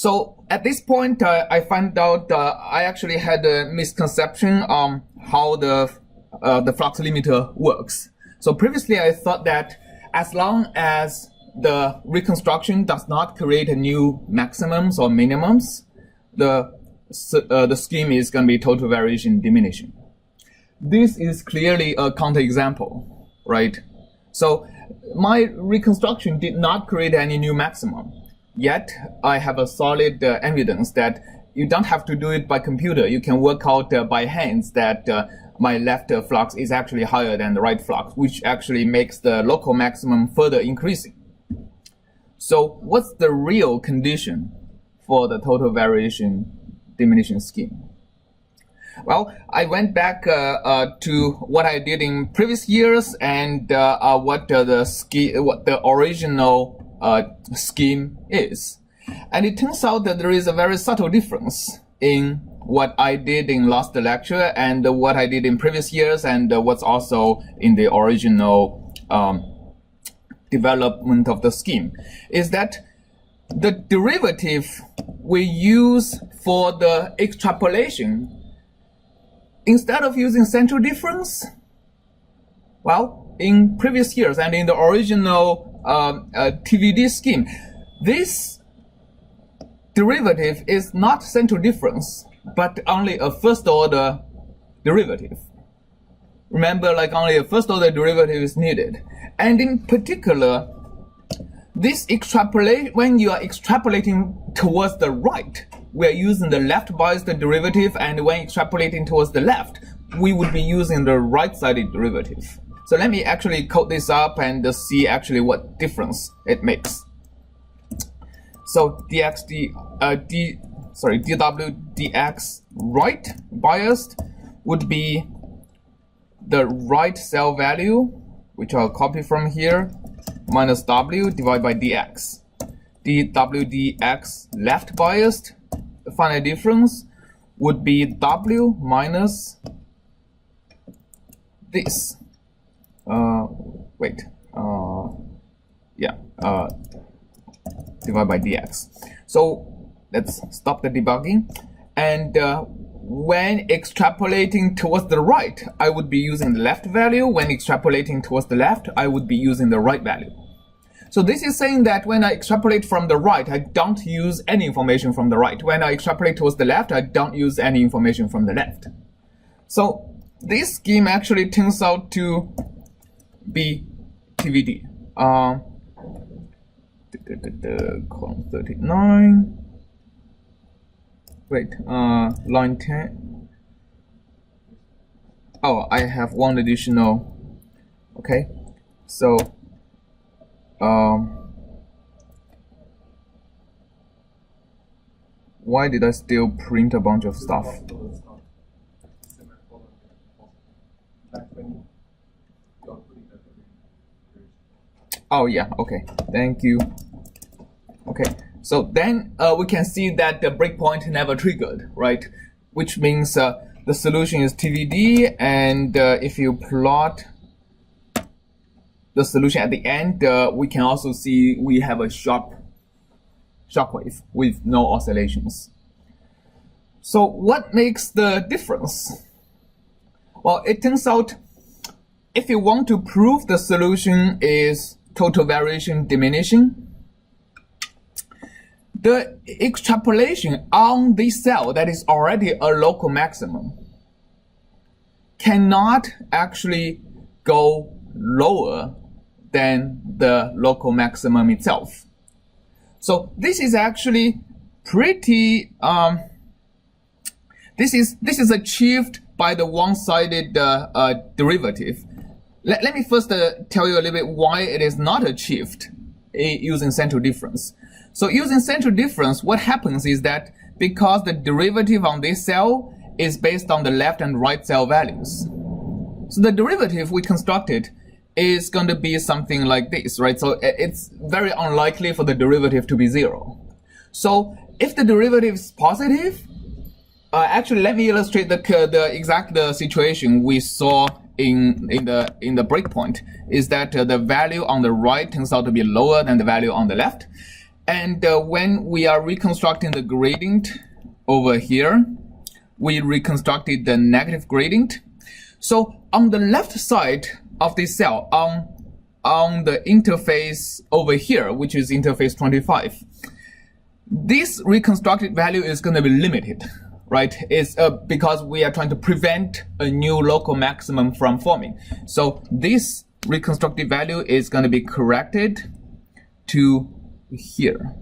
So at this point, I found out I actually had a misconception on how the flux limiter works. So previously, I thought that as long as the reconstruction does not create a new maximums or minimums, the scheme is going to be total variation diminishing. This is clearly a counterexample, right? So my reconstruction did not create any new maximum. Yet I have a solid evidence that you don't have to do it by computer. You can work out by hands that my left flux is actually higher than the right flux, which actually makes the local maximum further increasing. So what's the real condition for the total variation diminishing scheme? Well, I went back to what I did in previous years and what the original scheme is. And it turns out that there is a very subtle difference in what I did in last lecture and what I did in previous years and what's also in the original development of the scheme, is that the derivative we use for the extrapolation, instead of using central difference, well, in previous years and in the original TVD scheme, this derivative is not central difference, but only a first order derivative. Remember, like only a first order derivative is needed. And in particular, this when you are extrapolating towards the right, we are using the left biased derivative, and when extrapolating towards the left, we would be using the right-sided derivative. So let me actually code this up and see actually what difference it makes. So dw dx right biased would be the right cell value, which I'll copy from here, minus w divided by dx. dw dx left biased, the final difference would be w minus this. Divided by dx. So let's stop the debugging. And when extrapolating towards the right, I would be using the left value. When extrapolating towards the left, I would be using the right value. So this is saying that when I extrapolate from the right, I don't use any information from the right. When I extrapolate towards the left, I don't use any information from the left. So this scheme actually turns out to be TVD. Column 39. Wait, line 10. Oh, I have one additional. Okay, so why did I still print a bunch of stuff? Oh yeah, okay, thank you. Okay, so then we can see that the breakpoint never triggered, right? Which means the solution is TVD, and if you plot the solution at the end, we can also see we have a shockwave with no oscillations. So what makes the difference? Well, it turns out if you want to prove the solution is total variation diminishing, the extrapolation on this cell that is already a local maximum cannot actually go lower than the local maximum itself. So this is actually pretty this is achieved by the one-sided derivative. Let me first tell you a little bit why it is not achieved using central difference. So using central difference, what happens is that because the derivative on this cell is based on the left and right cell values, so the derivative we constructed is going to be something like this, right? So it's very unlikely for the derivative to be 0. So if the derivative is positive, actually let me illustrate the exact situation we saw in the breakpoint, is that the value on the right turns out to be lower than the value on the left. And when we are reconstructing the gradient over here, we reconstructed the negative gradient. So on the left side of this cell, on the interface over here, which is interface 25, this reconstructed value is going to be limited, right? It's because we are trying to prevent a new local maximum from forming. So this reconstructed value is going to be corrected to here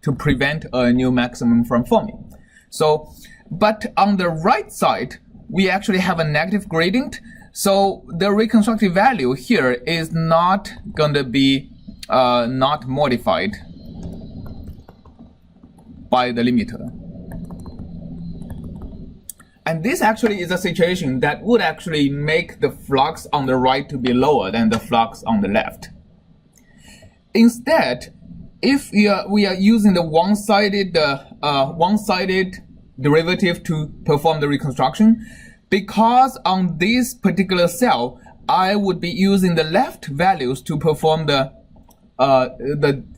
to prevent a new maximum from forming. So, but on the right side, we actually have a negative gradient. So the reconstructed value here is not going to be not modified by the limiter. And this actually is a situation that would actually make the flux on the right to be lower than the flux on the left. Instead, if we are using the one-sided derivative to perform the reconstruction, because on this particular cell, I would be using the left values to perform the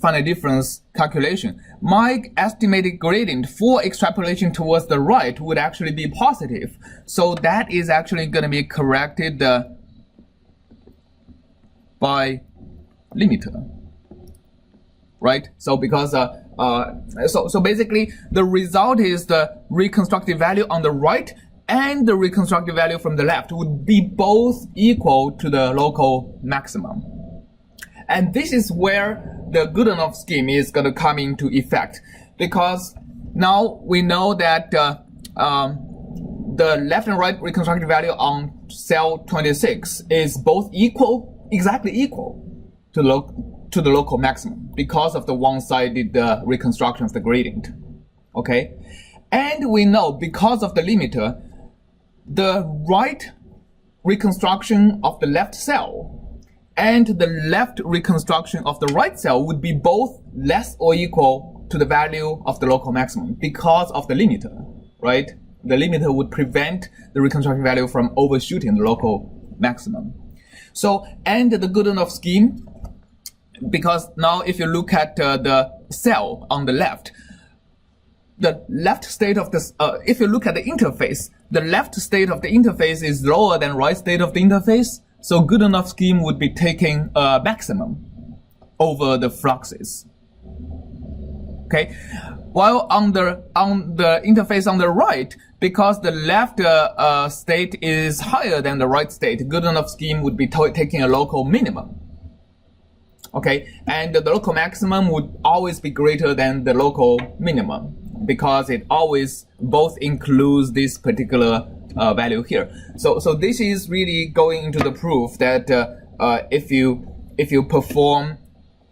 finite difference calculation. My estimated gradient for extrapolation towards the right would actually be positive. So that is actually going to be corrected by limiter, right? So because so basically the result is the reconstructed value on the right and the reconstructed value from the left would be both equal to the local maximum. And this is where the Goodenough scheme is going to come into effect, because now we know that the left and right reconstructed value on cell 26 is both equal, exactly equal to the local maximum because of the one-sided reconstruction of the gradient. Okay, and we know because of the limiter, the right reconstruction of the left cell and the left reconstruction of the right cell would be both less or equal to the value of the local maximum because of the limiter, right? The limiter would prevent the reconstruction value from overshooting the local maximum. So, and the Goodenough scheme, because now if you look at the cell on the left state of this, if you look at the interface, the left state of the interface is lower than right state of the interface. So Goodenough scheme would be taking a maximum over the fluxes. Okay, while on the interface on the right, because the left state is higher than the right state, Goodenough scheme would be taking a local minimum. Okay, and the local maximum would always be greater than the local minimum because it always both includes this particular value here. So this is really going into the proof that if you perform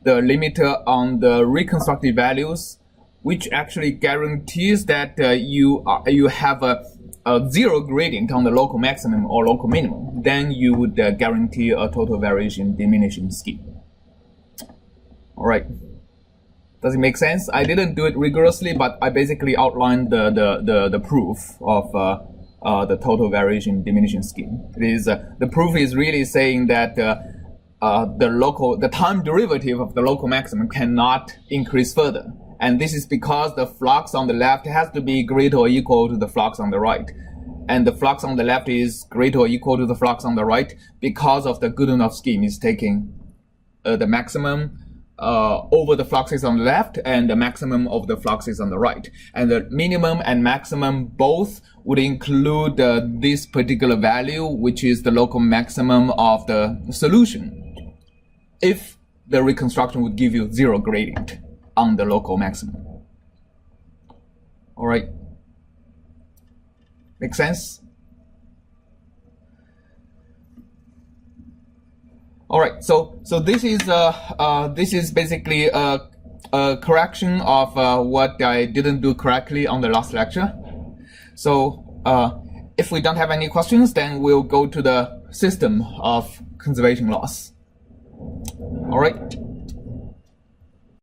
the limiter on the reconstructed values, which actually guarantees that you have a zero gradient on the local maximum or local minimum, then you would guarantee a total variation diminishing scheme. All right. Does it make sense? I didn't do it rigorously, but I basically outlined the proof of the total variation diminishing scheme. It is the proof is really saying that the time derivative of the local maximum cannot increase further, and this is because the flux on the left has to be greater or equal to the flux on the right, and the flux on the left is greater or equal to the flux on the right because of the Goodenough scheme is taking the maximum over the fluxes on the left and the maximum of the fluxes on the right. And the minimum and maximum both would include this particular value, which is the local maximum of the solution, if the reconstruction would give you zero gradient on the local maximum. All right. Make sense? All right, so this is basically a correction of what I didn't do correctly on the last lecture. So if we don't have any questions, then we'll go to the system of conservation laws. All right.